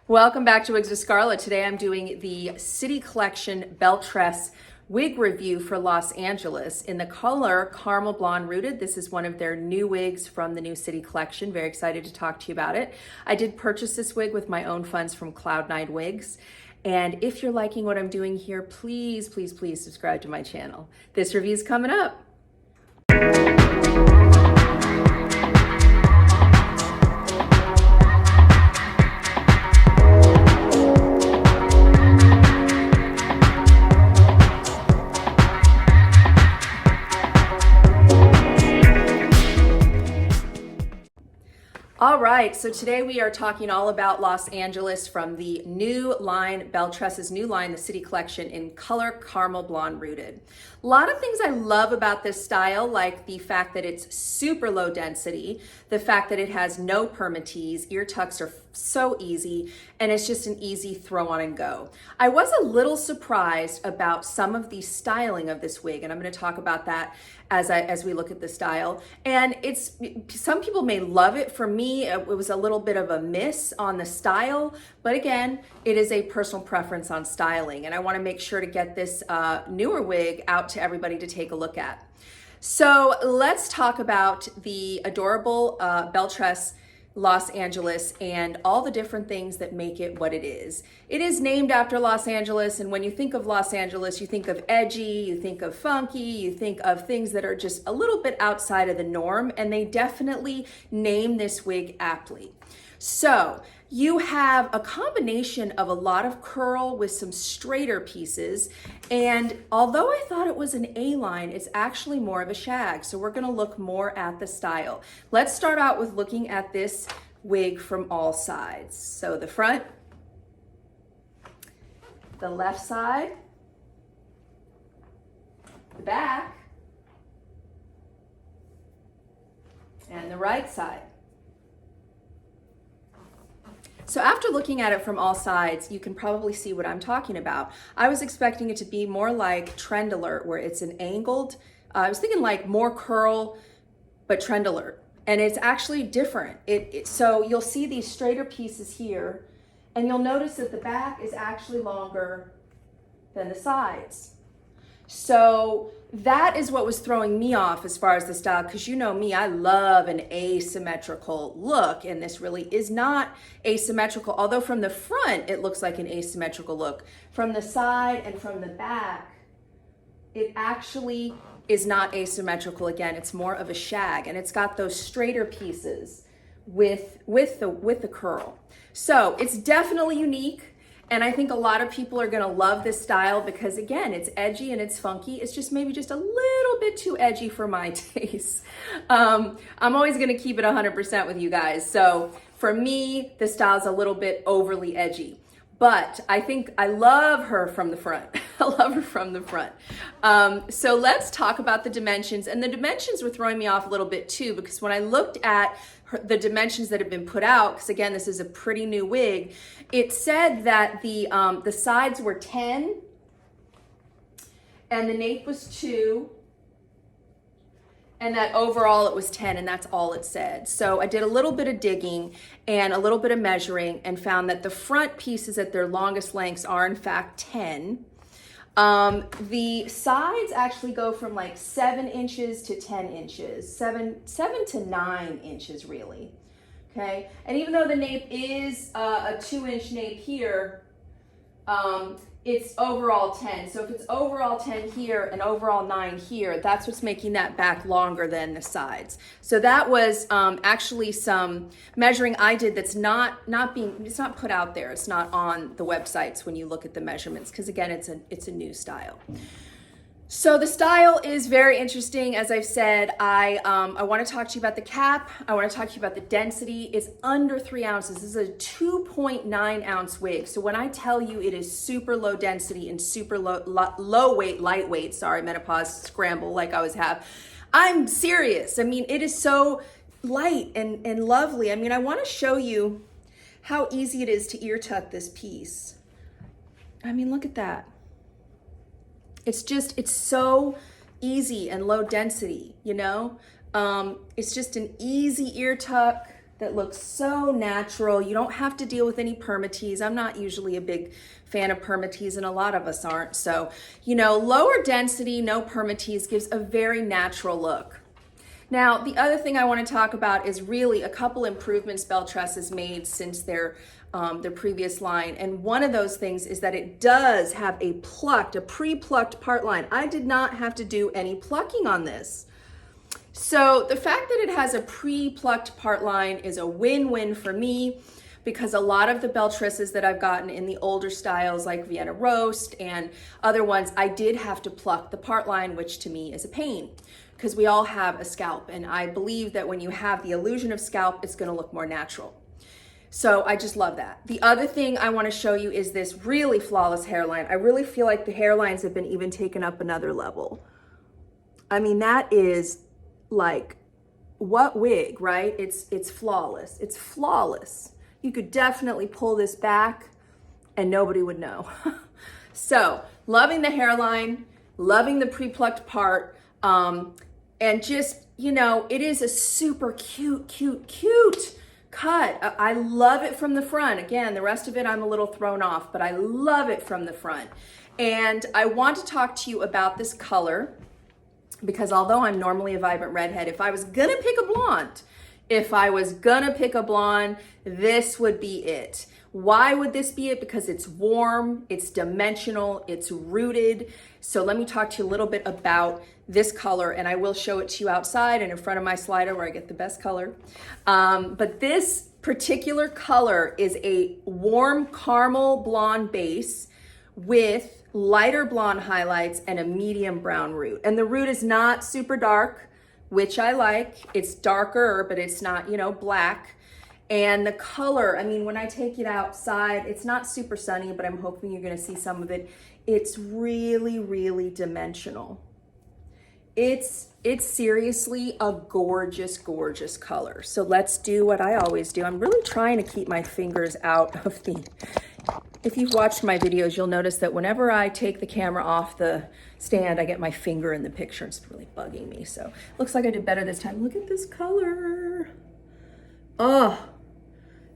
Welcome back to Wigs with Scarlett. Today I'm doing the City Collection Belle Tress wig review for Los Angeles in the color Caramel Blonde Rooted. This is one of their new wigs from the new City Collection. Very excited to talk to you about it. I did purchase this wig with my own funds from Cloud9 Wigs. And if you're liking what I'm doing here, please subscribe to my channel. This review is coming up. All right, so today we are talking all about Los Angeles from the new line, Belle Tress's new line, the City Collection in color Caramel Blonde Rooted. A lot of things I love about this style, like the fact that it's super low density, the fact that it has no permatease, ear tucks are so easy, and it's just an easy throw on and go. I was a little surprised about some of the styling of this wig, and I'm going to talk about that as we look at the style. And some people may love it. For me, it was a little bit of a miss on the style, but again, it is a personal preference on styling, and I want to make sure to get this newer wig out to everybody to take a look at. So let's talk about the adorable Belle Tress Los Angeles and all the different things that make it what it is. It is named after Los Angeles, and when you think of Los Angeles, you think of edgy, you think of funky, you think of things that are just a little bit outside of the norm, and they definitely name this wig aptly. So you have a combination of a lot of curl with some straighter pieces, and although I thought it was an A-line, it's actually more of a shag. So we're gonna look more at the style. Let's start out with looking at this wig from all sides. So the front, the left side, the back, and the right side. So after looking at it from all sides, you can probably see what I'm talking about. I was expecting it to be more like Trend Alert, where it's an angled, I was thinking like more curl, but Trend Alert. And it's actually different. So you'll see these straighter pieces here, and you'll notice that the back is actually longer than the sides. So that is what was throwing me off as far as the style, because you know me, I love an asymmetrical look, and this really is not asymmetrical, although from the front it looks like an asymmetrical look. From the side and from the back, it actually is not asymmetrical. Again, it's more of a shag, and it's got those straighter pieces with the curl. So it's definitely unique. And I think a lot of people are gonna love this style because again, it's edgy and it's funky. It's just maybe just a little bit too edgy for my taste. I'm always gonna keep it 100% with you guys. So for me, the style's a little bit overly edgy. But I think I love her from the front. I love her from the front. So let's talk about the dimensions. And the dimensions were throwing me off a little bit too, because when I looked at the dimensions that have been put out, because again, this is a pretty new wig, it said that the sides were 10 and the nape was 2, and that overall it was 10, and that's all it said. So I did a little bit of digging and a little bit of measuring and found that the front pieces at their longest lengths are in fact 10. The sides actually go from like 7 inches to 10 inches, 7 to 9 inches really. Okay, and even though the nape is a 2-inch nape here, it's overall 10. So if it's overall 10 here and overall 9 here, that's what's making that back longer than the sides. So that was actually some measuring I did that's not put out there. It's not on the websites when you look at the measurements, because again, it's a new style. So the style is very interesting. As I've said, I want to talk to you about the cap. I want to talk to you about the density. It's under 3 ounces. This is a 2.9 ounce wig. So when I tell you it is super low density and super low weight, lightweight, sorry, menopause scramble like I always have, I'm serious. I mean, it is so light and lovely. I mean, I want to show you how easy it is to ear tuck this piece. I mean, look at that. It's so easy and low density, you know? It's just an easy ear tuck. that looks so natural. You don't have to deal with any permatease. I'm not usually a big fan of permatease, and a lot of us aren't. So, you know, lower density, no permatease gives a very natural look. Now, the other thing I want to talk about is really a couple improvements Belle Tress has made since their previous line. And one of those things is that it does have a pre-plucked part line. I did not have to do any plucking on this. So the fact that it has a pre-plucked part line is a win-win for me, because a lot of the Belle Tresses that I've gotten in the older styles like Vienna Roast and other ones, I did have to pluck the part line, which to me is a pain because we all have a scalp. And I believe that when you have the illusion of scalp, it's gonna look more natural. So I just love that. The other thing I wanna show you is this really flawless hairline. I really feel like the hairlines have been even taken up another level. I mean, that is like, what wig, right? It's flawless. It's flawless. You could definitely pull this back and nobody would know. So loving the hairline, loving the pre-plucked part, and just, you know, it is a super cute cut. I love it from the front. Again, the rest of it I'm a little thrown off, but I love it from the front. And I want to talk to you about this color, because although I'm normally a vibrant redhead, if I was gonna pick a blonde, this would be it. Why would this be it? Because it's warm, it's dimensional, it's rooted. So let me talk to you a little bit about this color, and I will show it to you outside and in front of my slider where I get the best color. But this particular color is a warm caramel blonde base with lighter blonde highlights and a medium brown root. And the root is not super dark, which I like. It's darker, but it's not, you know, black. And the color, I mean, when I take it outside, it's not super sunny, but I'm hoping you're gonna see some of it. It's really dimensional. It's seriously a gorgeous color. So let's do what I always do. I'm really trying to keep my fingers out of the, if you've watched my videos, you'll notice that whenever I take the camera off the stand, I get my finger in the picture. It's really bugging me. So looks like I did better this time. Look at this color. Oh,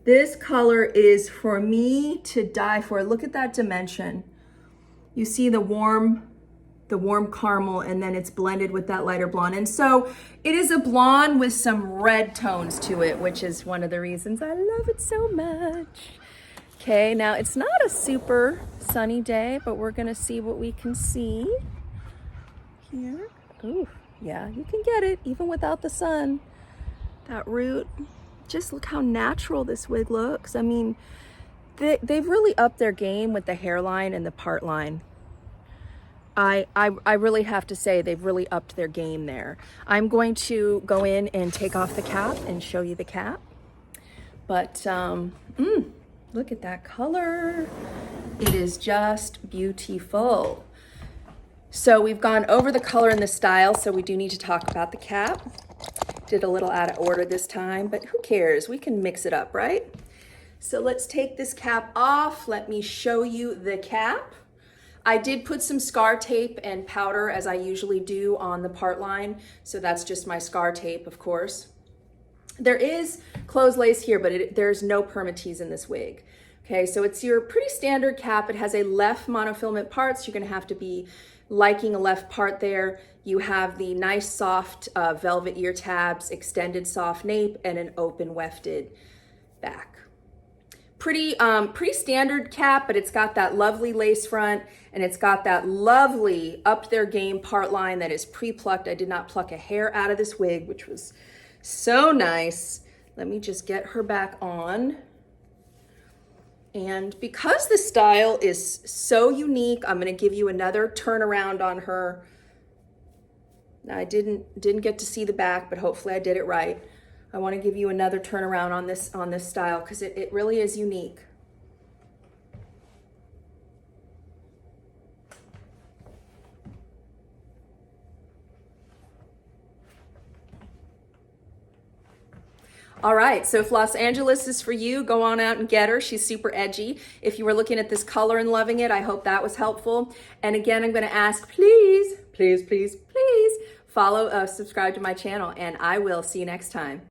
this color is for me to die for. Look at that dimension. You see the warm caramel, and then it's blended with that lighter blonde. And so it is a blonde with some red tones to it, which is one of the reasons I love it so much. Okay, now it's not a super sunny day, but we're gonna see what we can see here. Ooh, yeah, you can get it even without the sun. That root, just look how natural this wig looks. I mean, they've really upped their game with the hairline and the part line. I really have to say they've really upped their game there. I'm going to go in and take off the cap and show you the cap. But look at that color. It is just beautiful. So we've gone over the color and the style, so we do need to talk about the cap. Did a little out of order this time, but who cares? We can mix it up, right? So let's take this cap off. Let me show you the cap. I did put some scar tape and powder, as I usually do, on the part line. So that's just my scar tape, of course. There is closed lace here, but there's no permatease in this wig. Okay, so it's your pretty standard cap. It has a left monofilament part, so you're gonna have to be liking a left part there. You have the nice soft velvet ear tabs, extended soft nape, and an open wefted back. Pretty standard cap, but it's got that lovely lace front, and it's got that lovely up their game part line that is pre-plucked. I did not pluck a hair out of this wig, which was so nice. Let me just get her back on. And because the style is so unique, I'm gonna give you another turnaround on her. Now, I didn't get to see the back, but hopefully I did it right. I want to give you another turnaround on this style because it really is unique. All right, so if Los Angeles is for you, go on out and get her. She's super edgy. If you were looking at this color and loving it, I hope that was helpful. And again, I'm gonna ask, please follow, subscribe to my channel, and I will see you next time.